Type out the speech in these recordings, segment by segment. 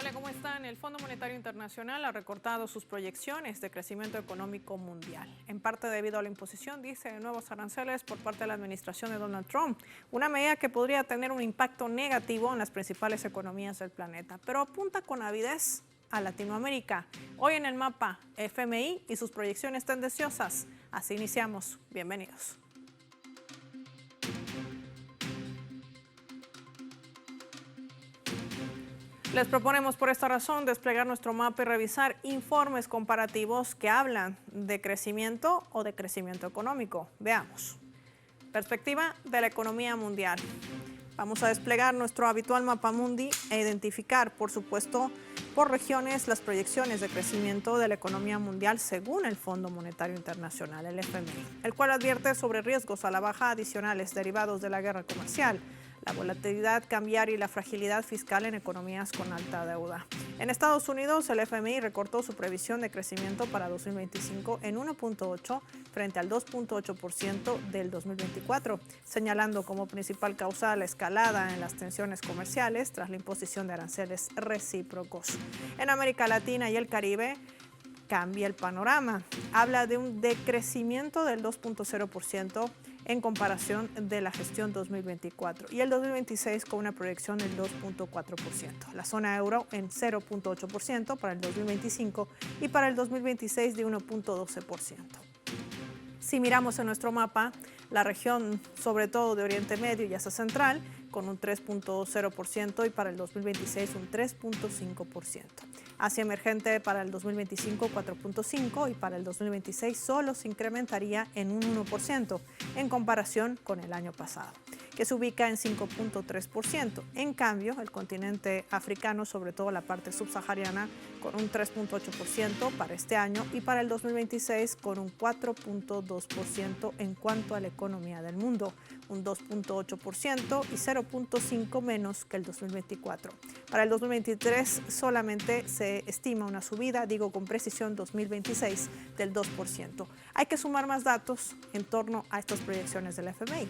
Hola, ¿cómo están? El Fondo Monetario Internacional ha recortado sus proyecciones de crecimiento económico mundial, en parte debido a la imposición, dice, de nuevos aranceles por parte de la administración de Donald Trump, una medida que podría tener un impacto negativo en las principales economías del planeta, pero apunta con avidez a Latinoamérica. Hoy en el mapa, FMI y sus proyecciones tendenciosas. Así iniciamos. Bienvenidos. Les proponemos por esta razón desplegar nuestro mapa y revisar informes comparativos que hablan de crecimiento o de crecimiento económico. Veamos. Perspectiva de la economía mundial. Vamos a desplegar nuestro habitual mapa mundi e identificar, por supuesto, por regiones las proyecciones de crecimiento de la economía mundial según el Fondo Monetario Internacional, el FMI, el cual advierte sobre riesgos a la baja adicionales derivados de la guerra comercial, la volatilidad cambiaria y la fragilidad fiscal en economías con alta deuda. En Estados Unidos, el FMI recortó su previsión de crecimiento para 2025 en 1.8 frente al 2.8% del 2024, señalando como principal causa la escalada en las tensiones comerciales tras la imposición de aranceles recíprocos. En América Latina y el Caribe, cambia el panorama. Habla de un decrecimiento del 2.0% en comparación de la gestión 2024 y el 2026 con una proyección del 2.4%. La zona euro en 0.8% para el 2025 y para el 2026 de 1.12%. Si miramos en nuestro mapa, la región sobre todo de Oriente Medio y Asia Central con un 3.0% y para el 2026 un 3.5%. Asia emergente para el 2025 4.5% y para el 2026 solo se incrementaría en un 1% en comparación con el año pasado, que se ubica en 5.3%. En cambio, el continente africano, sobre todo la parte subsahariana, con un 3.8% para este año y para el 2026 con un 4.2% en cuanto a la economía del mundo, un 2.8% y 0.5% menos que el 2024. Para el 2023 solamente se estima una subida, digo con precisión 2026, del 2%. Hay que sumar más datos en torno a estas proyecciones del FMI.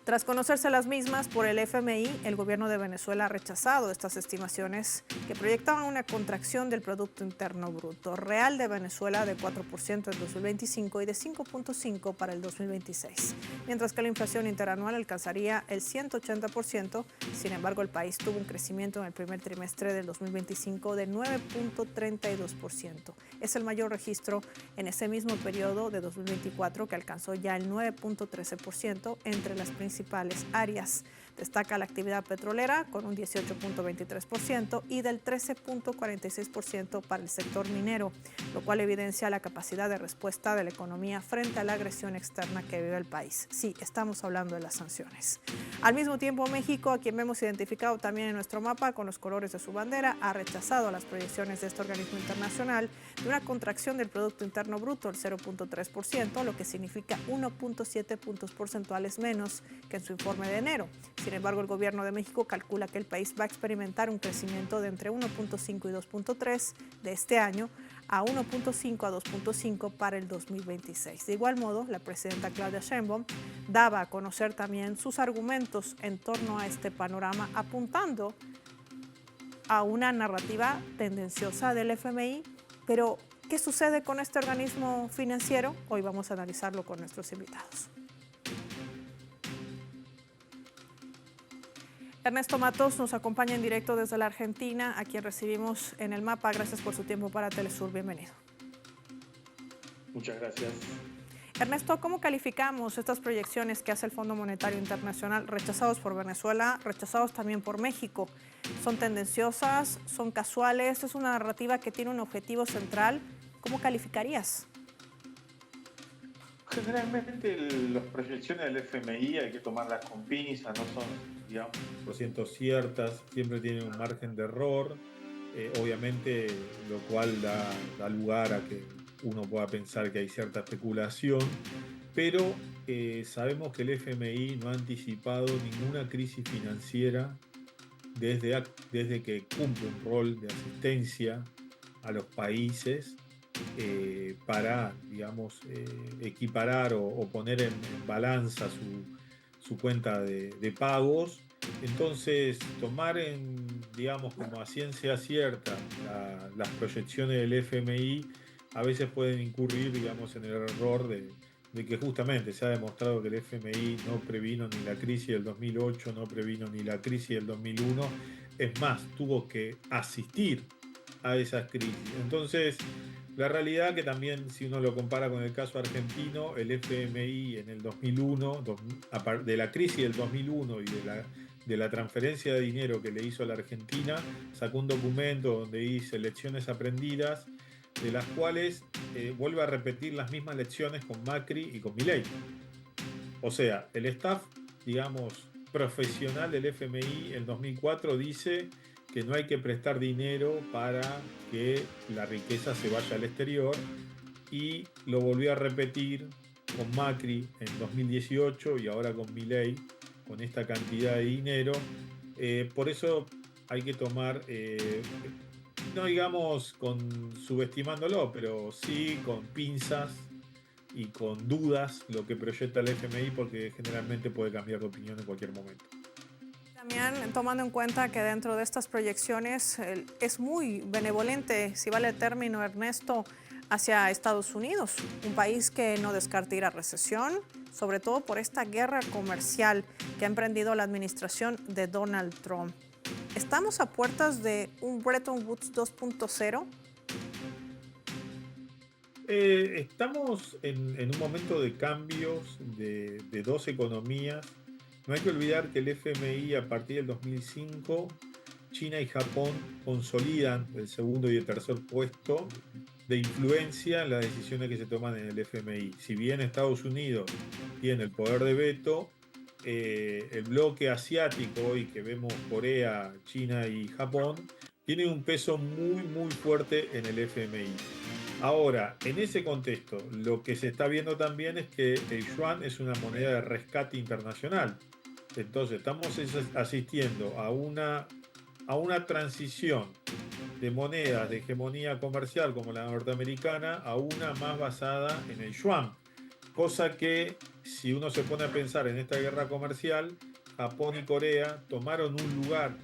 Tras conocerse las mismas por el FMI, el gobierno de Venezuela ha rechazado estas estimaciones que proyectaban una contracción del Producto Interno Bruto real de Venezuela de 4% en 2025 y de 5.5% para el 2026, mientras que la inflación interanual alcanzaría el 180%. Sin embargo, el país tuvo un crecimiento en el primer trimestre del 2025 de 9.32%. Es el mayor registro en ese mismo periodo de 2024, que alcanzó ya el 9.13% entre las principales áreas. Destaca la actividad petrolera con un 18.23% y del 13.46% para el sector minero, lo cual evidencia la capacidad de respuesta de la economía frente a la agresión externa que vive el país. Sí, estamos hablando de las sanciones. Al mismo tiempo, México, a quien hemos identificado también en nuestro mapa con los colores de su bandera, ha rechazado las proyecciones de este organismo internacional de una contracción del Producto Interno Bruto, el 0.3%, lo que significa 1.7 puntos porcentuales menos que en su informe de enero. Sin embargo, el gobierno de México calcula que el país va a experimentar un crecimiento de entre 1.5 y 2.3 de este año a 1.5 a 2.5 para el 2026. De igual modo, la presidenta Claudia Sheinbaum daba a conocer también sus argumentos en torno a este panorama, apuntando a una narrativa tendenciosa del FMI. Pero, ¿qué sucede con este organismo financiero? Hoy vamos a analizarlo con nuestros invitados. Ernesto Matos nos acompaña en directo desde la Argentina, a quien recibimos en el mapa. Gracias por su tiempo para Telesur. Bienvenido. Muchas gracias. Ernesto, ¿cómo calificamos estas proyecciones que hace el Fondo Monetario Internacional, rechazados por Venezuela, rechazados también por México? ¿Son tendenciosas? ¿Son casuales? ¿Es una narrativa que tiene un objetivo central? ¿Cómo calificarías? Generalmente las proyecciones del FMI hay que tomarlas con pinzas, no son, digamos, 100% ciertas, siempre tienen un margen de error, obviamente, lo cual da lugar a que uno pueda pensar que hay cierta especulación, pero sabemos que el FMI no ha anticipado ninguna crisis financiera desde que cumple un rol de asistencia a los países para, digamos, equiparar o poner en balanza su cuenta de pagos. Entonces, tomar en digamos, como a ciencia cierta las proyecciones del FMI, a veces pueden incurrir, digamos, en el error de que justamente se ha demostrado que el FMI no previno ni la crisis del 2008, no previno ni la crisis del 2001, es más, tuvo que asistir a esas crisis. Entonces, la realidad que también, si uno lo compara con el caso argentino, el FMI en el 2001, de la crisis del 2001 y de la transferencia de dinero que le hizo a la Argentina, sacó un documento donde dice lecciones aprendidas, de las cuales vuelve a repetir las mismas lecciones con Macri y con Milei. O sea, el staff, digamos, profesional del FMI en 2004 dice que no hay que prestar dinero para que la riqueza se vaya al exterior, y lo volvió a repetir con Macri en 2018 y ahora con Milei, con esta cantidad de dinero. Por eso hay que tomar, no digamos subestimándolo, pero sí con pinzas y con dudas lo que proyecta el FMI, porque generalmente puede cambiar de opinión en cualquier momento. También tomando en cuenta que dentro de estas proyecciones es muy benevolente, si vale el término, Ernesto, hacia Estados Unidos, un país que no descarta ir a recesión, sobre todo por esta guerra comercial que ha emprendido la administración de Donald Trump. ¿Estamos a puertas de un Bretton Woods 2.0? Estamos en un momento de cambios de dos economías. No hay que olvidar que el FMI, a partir del 2005, China y Japón consolidan el segundo y el tercer puesto de influencia en las decisiones que se toman en el FMI. Si bien Estados Unidos tiene el poder de veto, el bloque asiático hoy que vemos, Corea, China y Japón, tiene un peso muy, muy fuerte en el FMI. Ahora, en ese contexto, lo que se está viendo también es que el yuan es una moneda de rescate internacional. Entonces, estamos asistiendo a una transición de monedas de hegemonía comercial como la norteamericana a una más basada en el yuan. Cosa que, si uno se pone a pensar en esta guerra comercial, Japón y Corea tomaron un lugar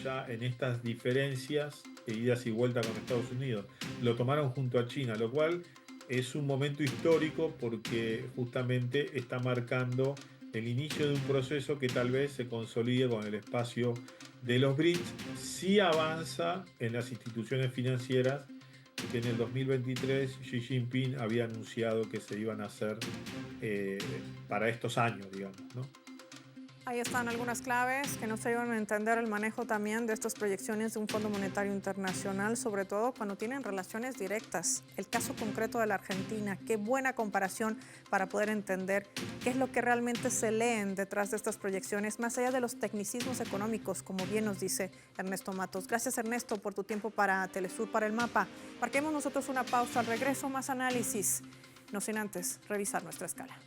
ya en estas diferencias de idas y vueltas con Estados Unidos. Lo tomaron junto a China, lo cual es un momento histórico porque justamente está marcando el inicio de un proceso que tal vez se consolide con el espacio de los BRICS, si avanza en las instituciones financieras que en el 2023 Xi Jinping había anunciado que se iban a hacer para estos años, digamos, ¿no? Ahí están algunas claves que nos ayudan a entender el manejo también de estas proyecciones de un Fondo Monetario Internacional, sobre todo cuando tienen relaciones directas. El caso concreto de la Argentina, qué buena comparación para poder entender qué es lo que realmente se leen detrás de estas proyecciones, más allá de los tecnicismos económicos, como bien nos dice Ernesto Matos. Gracias, Ernesto, por tu tiempo para Telesur, para el mapa. Marquemos nosotros una pausa, al regreso más análisis, no sin antes revisar nuestra escala.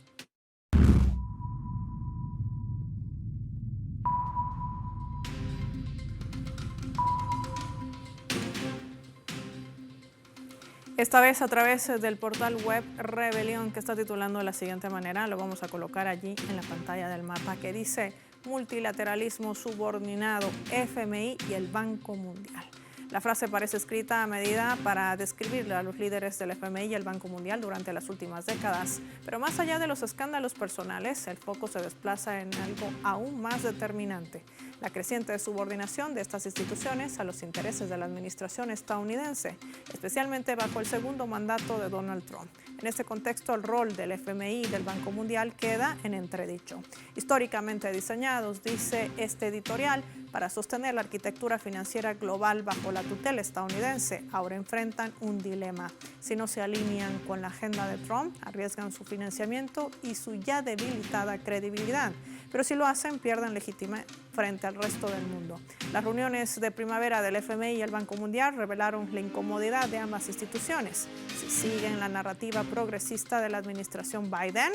Esta vez a través del portal web Rebelión, que está titulando de la siguiente manera, lo vamos a colocar allí en la pantalla del mapa, que dice multilateralismo subordinado, FMI y el Banco Mundial. La frase parece escrita a medida para describirle a los líderes del FMI y el Banco Mundial durante las últimas décadas. Pero más allá de los escándalos personales, el foco se desplaza en algo aún más determinante: la creciente subordinación de estas instituciones a los intereses de la administración estadounidense, especialmente bajo el segundo mandato de Donald Trump. En este contexto, el rol del FMI y del Banco Mundial queda en entredicho. Históricamente diseñados, dice este editorial, para sostener la arquitectura financiera global bajo la tutela estadounidense, ahora enfrentan un dilema. Si no se alinean con la agenda de Trump, arriesgan su financiamiento y su ya debilitada credibilidad. Pero si lo hacen, pierden legitimidad frente al resto del mundo. Las reuniones de primavera del FMI y el Banco Mundial revelaron la incomodidad de ambas instituciones. Si siguen la narrativa progresista de la administración Biden,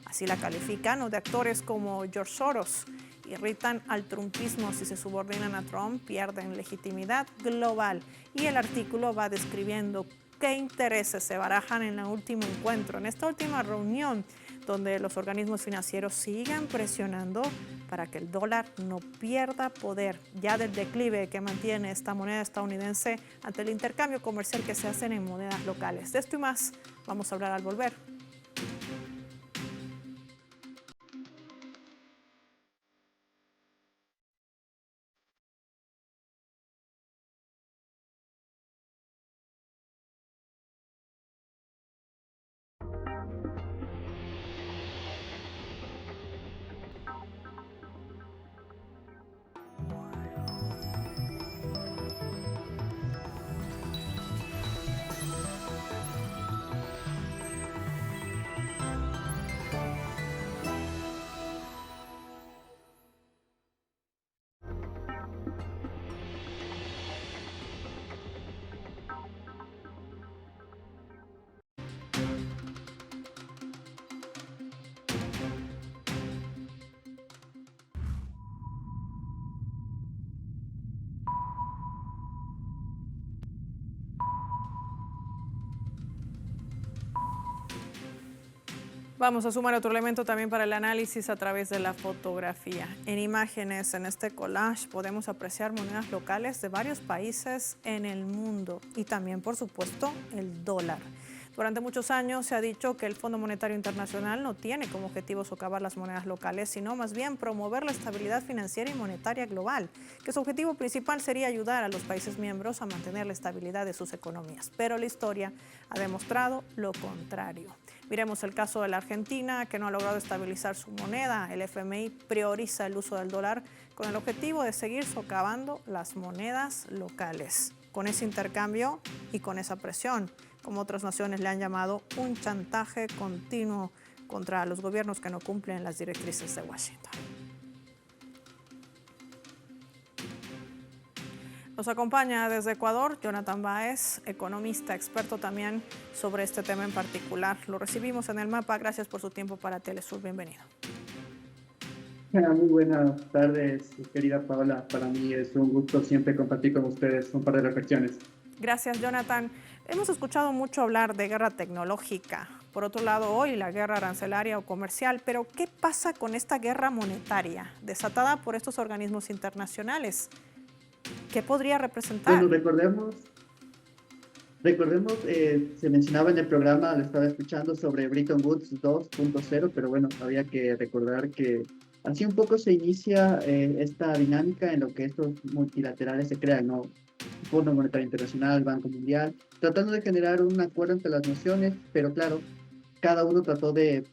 así la califican, o de actores como George Soros, irritan al trumpismo. Si se subordinan a Trump, pierden legitimidad global. Y el artículo va describiendo qué intereses se barajan en el último encuentro, en esta última reunión, donde los organismos financieros siguen presionando para que el dólar no pierda poder ya del declive que mantiene esta moneda estadounidense ante el intercambio comercial que se hacen en monedas locales. De esto y más vamos a hablar al volver. Vamos a sumar otro elemento también para el análisis a través de la fotografía. En imágenes, en este collage, podemos apreciar monedas locales de varios países en el mundo y también, por supuesto, el dólar. Durante muchos años se ha dicho que el Fondo Monetario Internacional no tiene como objetivo socavar las monedas locales, sino más bien promover la estabilidad financiera y monetaria global, que su objetivo principal sería ayudar a los países miembros a mantener la estabilidad de sus economías. Pero la historia ha demostrado lo contrario. Miremos el caso de la Argentina, que no ha logrado estabilizar su moneda. El FMI prioriza el uso del dólar con el objetivo de seguir socavando las monedas locales. Con ese intercambio y con esa presión, como otras naciones le han llamado, un chantaje continuo contra los gobiernos que no cumplen las directrices de Washington. Nos acompaña desde Ecuador Jonathan Báez, economista, experto también sobre este tema en particular. Lo recibimos en el mapa. Gracias por su tiempo para Telesur. Bienvenido. Muy buenas tardes, querida Paola. Para mí es un gusto siempre compartir con ustedes un par de reflexiones. Gracias, Jonathan. Hemos escuchado mucho hablar de guerra tecnológica. Por otro lado, hoy la guerra arancelaria o comercial. Pero, ¿qué pasa con esta guerra monetaria desatada por estos organismos internacionales? ¿Qué podría representar? Bueno, recordemos, se mencionaba en el programa, lo estaba escuchando, sobre Bretton Woods 2.0, pero bueno, había que recordar que así un poco se inicia esta dinámica en lo que estos multilaterales se crean, ¿no? Fondo Monetario Internacional, Banco Mundial, tratando de generar un acuerdo entre las naciones, pero claro, cada uno trató de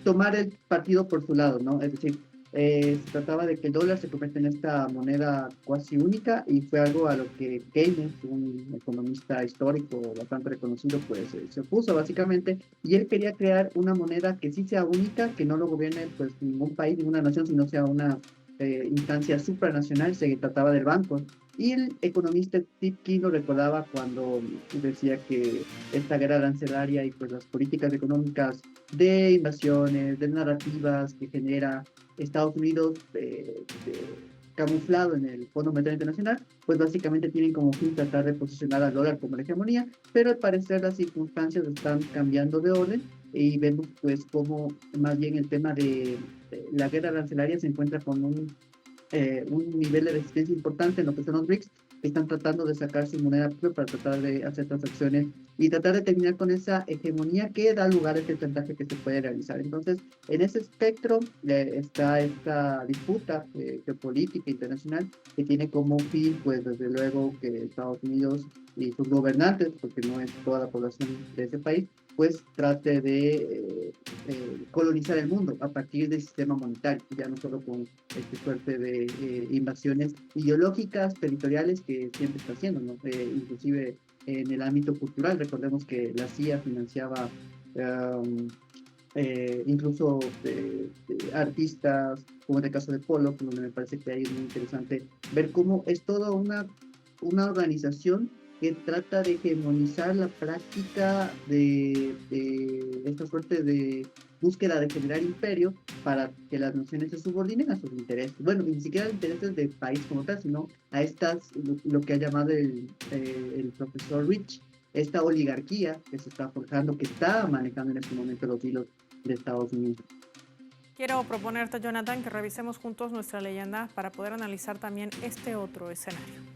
tomar el partido por su lado, ¿no? Es decir, se trataba de que el dólar se convierta en esta moneda cuasi única y fue algo a lo que Keynes, un economista histórico bastante reconocido, pues se opuso básicamente, y él quería crear una moneda que sí sea única, que no lo gobierne pues ningún país, ninguna nación, sino sea una instancia supranacional. Se trataba del banco. Y el economista Steve Key lo recordaba cuando decía que esta guerra arancelaria y pues las políticas económicas de invasiones, de narrativas que genera Estados Unidos camuflado en el Fondo Monetario Internacional, pues básicamente tienen como fin tratar de posicionar al dólar como la hegemonía, pero al parecer las circunstancias están cambiando de orden y vemos pues cómo más bien el tema de la guerra arancelaria se encuentra con un nivel de resistencia importante en lo que son los BRICS, que están tratando de sacar su moneda propia para tratar de hacer transacciones y tratar de terminar con esa hegemonía que da lugar a este chantaje que se puede realizar. Entonces, en ese espectro está esta disputa geopolítica internacional que tiene como fin, pues desde luego, que Estados Unidos y sus gobernantes, porque no es toda la población de ese país, pues trate de colonizar el mundo a partir del sistema monetario, ya no solo con esta suerte de invasiones ideológicas, territoriales que siempre está haciendo, ¿no? Inclusive en el ámbito cultural, recordemos que la CIA financiaba incluso artistas, como en el caso de Pollock, donde me parece que ahí es muy interesante ver cómo es toda una organización que trata de hegemonizar la práctica de esta suerte de búsqueda de generar imperio para que las naciones se subordinen a sus intereses. Bueno, ni siquiera intereses del país como tal, sino a lo que ha llamado el profesor Rich, esta oligarquía que se está forjando, que está manejando en este momento los hilos de Estados Unidos. Quiero proponerte, Jonathan, que revisemos juntos nuestra leyenda para poder analizar también este otro escenario.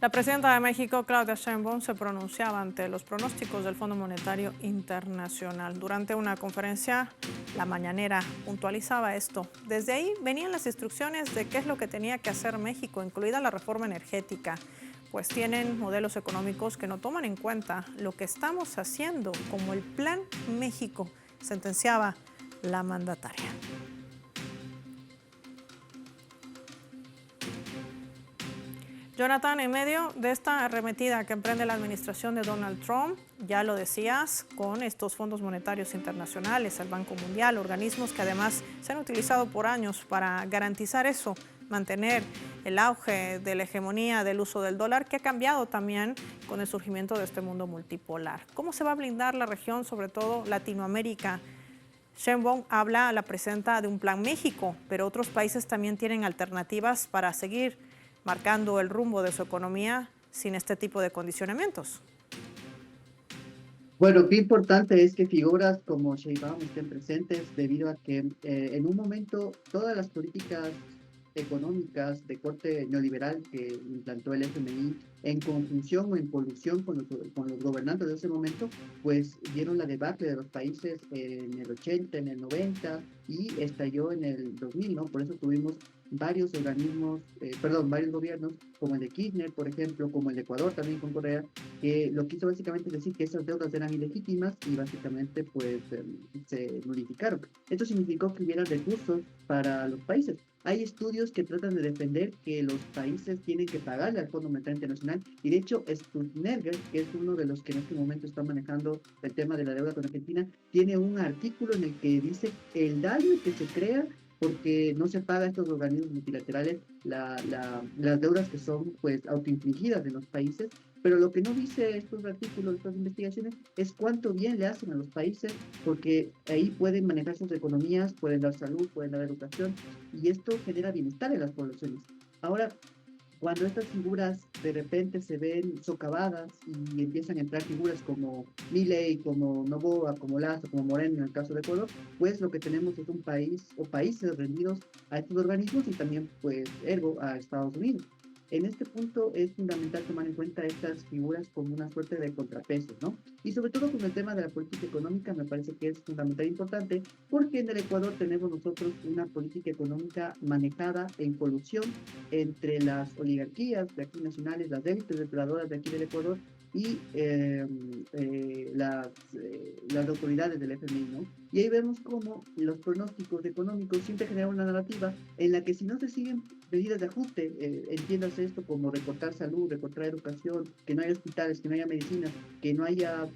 La presidenta de México, Claudia Sheinbaum, se pronunciaba ante los pronósticos del Fondo Monetario Internacional. Durante una conferencia, la mañanera puntualizaba esto. Desde ahí venían las instrucciones de qué es lo que tenía que hacer México, incluida la reforma energética, pues tienen modelos económicos que no toman en cuenta lo que estamos haciendo, como el Plan México, sentenciaba la mandataria. Jonathan, en medio de esta arremetida que emprende la administración de Donald Trump, ya lo decías, con estos fondos monetarios internacionales, el Banco Mundial, organismos que además se han utilizado por años para garantizar eso, mantener el auge de la hegemonía del uso del dólar, que ha cambiado también con el surgimiento de este mundo multipolar. ¿Cómo se va a blindar la región, sobre todo Latinoamérica? Sheinbaum habla, la presidenta, de un Plan México, pero otros países también tienen alternativas para seguir marcando el rumbo de su economía sin este tipo de condicionamientos. Bueno, qué importante es que figuras como Sheinbaum estén presentes debido a que en un momento todas las políticas económicas de corte neoliberal que implantó el FMI en conjunción o en colusión con los gobernantes de ese momento, pues dieron la debacle de los países en el 80, en el 90 y estalló en el 2000, ¿no? Por eso tuvimos varios organismos, varios gobiernos, como el de Kirchner, por ejemplo, como el de Ecuador también con Correa, que lo que hizo básicamente es decir que esas deudas eran ilegítimas y básicamente pues se nulificaron. Esto significó que hubiera recursos para los países. Hay estudios que tratan de defender que los países tienen que pagarle al Fondo Monetario Internacional y de hecho Sturzenegger, que es uno de los que en este momento está manejando el tema de la deuda con Argentina, tiene un artículo en el que dice el daño que se crea porque no se paga a estos organismos multilaterales las deudas que son pues autoinfligidas de los países, pero lo que no dice estos artículos, estas investigaciones, es cuánto bien le hacen a los países, porque ahí pueden manejar sus economías, pueden dar salud, pueden dar educación, y esto genera bienestar en las poblaciones. Ahora, cuando estas figuras de repente se ven socavadas y empiezan a entrar figuras como Milei, como Noboa, como Lazo, como Moreno en el caso de Ecuador, pues lo que tenemos es un país o países rendidos a estos organismos y también, pues, ergo, a Estados Unidos. En este punto es fundamental tomar en cuenta estas figuras como una suerte de contrapeso, ¿no? Y sobre todo con el tema de la política económica me parece que es fundamental e importante porque en el Ecuador tenemos nosotros una política económica manejada en colusión entre las oligarquías de aquí nacionales, las élites depredadoras de aquí del Ecuador y las autoridades del FMI, ¿no? Y ahí vemos cómo los pronósticos económicos siempre generan una narrativa en la que si no se siguen medidas de ajuste, entiéndase esto como recortar salud, recortar educación, que no haya hospitales, que no haya medicinas, que no haya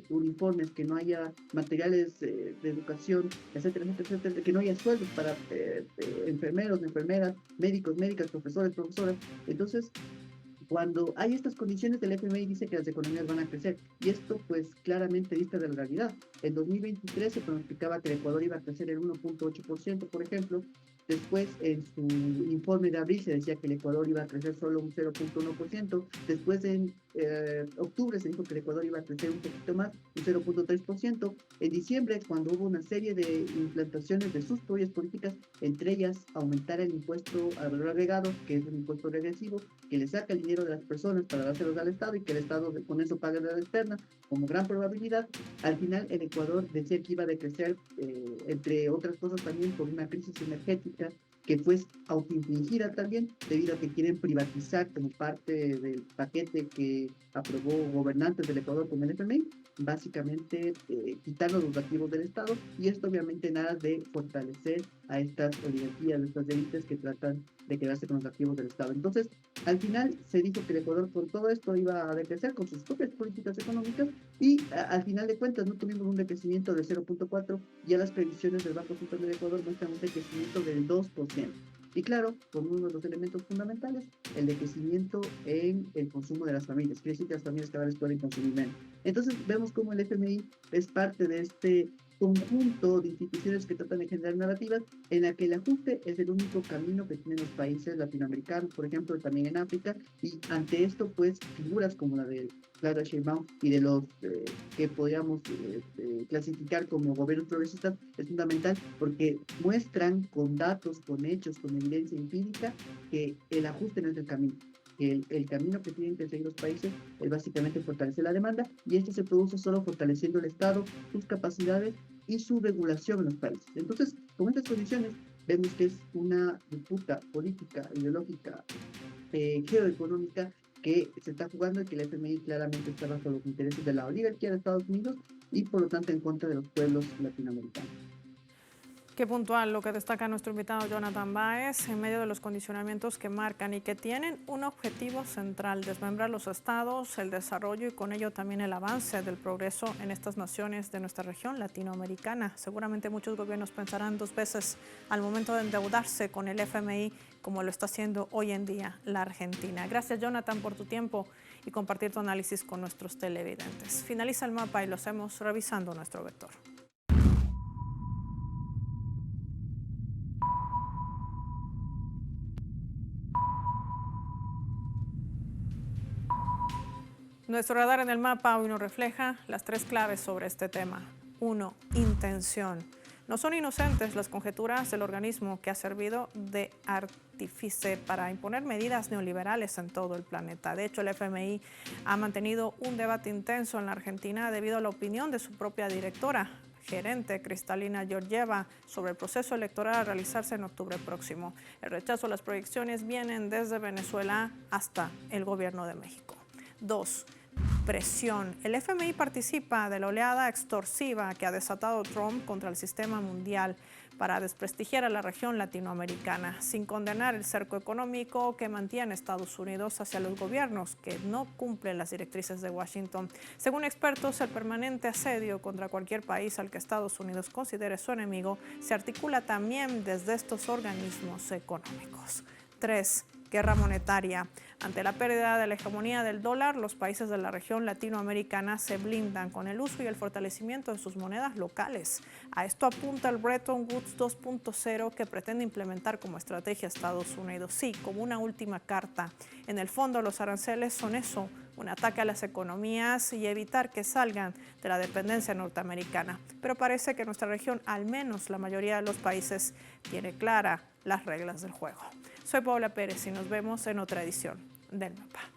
uniformes, que no haya materiales de educación, etcétera, etcétera, etcétera, que no haya sueldos para enfermeros, enfermeras, médicos, médicas, profesores, profesoras. Entonces, cuando hay estas condiciones, el FMI dice que las economías van a crecer y esto pues claramente dista de la realidad. En 2023 se pronosticaba que el Ecuador iba a crecer el 1.8%, por ejemplo. Después, en su informe de abril se decía que el Ecuador iba a crecer solo un 0.1%. Después, en octubre, se dijo que el Ecuador iba a crecer un poquito más, un 0.3%. En diciembre, cuando hubo una serie de implantaciones de sus propias políticas, entre ellas aumentar el impuesto al valor agregado, que es un impuesto regresivo, que le saca el dinero de las personas para dárselos al Estado y que el Estado con eso pague la deuda externa, como gran probabilidad. Al final, el Ecuador decía que iba a decrecer, entre otras cosas también, por una crisis energética que fue autoinfligida también, debido a que quieren privatizar como parte del paquete que aprobó gobernantes del Ecuador con el FMI, básicamente quitarnos los activos del Estado, y esto obviamente nada de fortalecer a estas oligarquías, a estas élites que tratan de quedarse con los activos del Estado. Entonces, al final se dijo que el Ecuador con todo esto iba a decrecer con sus propias políticas económicas y al final de cuentas no tuvimos un decrecimiento de 0.4, ya las previsiones del Banco Central del Ecuador muestran un decrecimiento del 2%. Y claro, con uno de los elementos fundamentales, el decrecimiento en el consumo de las familias. Quiere decir que las familias cada vez pueden consumir menos. Entonces vemos cómo el FMI es parte de este conjunto de instituciones que tratan de generar narrativas en la que el ajuste es el único camino que tienen los países latinoamericanos, por ejemplo, también en África, y ante esto, pues, figuras como la de Clara Sheinbaum y de los que podríamos clasificar como gobiernos progresistas es fundamental porque muestran con datos, con hechos, con evidencia empírica que el ajuste no es el camino. El camino que tienen que seguir los países es básicamente fortalecer la demanda y esto se produce solo fortaleciendo el Estado, sus capacidades y su regulación en los países. Entonces, con estas condiciones, vemos que es una disputa política, ideológica, geoeconómica que se está jugando y que el FMI claramente está bajo los intereses de la oligarquía de Estados Unidos y por lo tanto en contra de los pueblos latinoamericanos. Qué puntual lo que destaca nuestro invitado Jonathan Báez en medio de los condicionamientos que marcan y que tienen un objetivo central: desmembrar los estados, el desarrollo y con ello también el avance del progreso en estas naciones de nuestra región latinoamericana. Seguramente muchos gobiernos pensarán dos veces al momento de endeudarse con el FMI como lo está haciendo hoy en día la Argentina. Gracias, Jonathan, por tu tiempo y compartir tu análisis con nuestros televidentes. Finaliza el mapa y lo hacemos revisando nuestro vector. Nuestro radar en el mapa hoy nos refleja las tres claves sobre este tema. 1. Intención. No son inocentes las conjeturas del organismo que ha servido de artífice para imponer medidas neoliberales en todo el planeta. De hecho, el FMI ha mantenido un debate intenso en la Argentina debido a la opinión de su propia directora gerente Cristalina Georgieva sobre el proceso electoral a realizarse en octubre próximo. El rechazo a las proyecciones vienen desde Venezuela hasta el gobierno de México. 2. Presión. El FMI participa de la oleada extorsiva que ha desatado Trump contra el sistema mundial para desprestigiar a la región latinoamericana, sin condenar el cerco económico que mantiene Estados Unidos hacia los gobiernos que no cumplen las directrices de Washington. Según expertos, el permanente asedio contra cualquier país al que Estados Unidos considere su enemigo se articula también desde estos organismos económicos. 3. Guerra monetaria. Ante la pérdida de la hegemonía del dólar, los países de la región latinoamericana se blindan con el uso y el fortalecimiento de sus monedas locales. A esto apunta el Bretton Woods 2.0 que pretende implementar como estrategia Estados Unidos. Sí, como una última carta. En el fondo, los aranceles son eso: un ataque a las economías y evitar que salgan de la dependencia norteamericana. Pero parece que en nuestra región, al menos la mayoría de los países, tiene clara las reglas del juego. Soy Paula Pérez y nos vemos en otra edición del Mapa.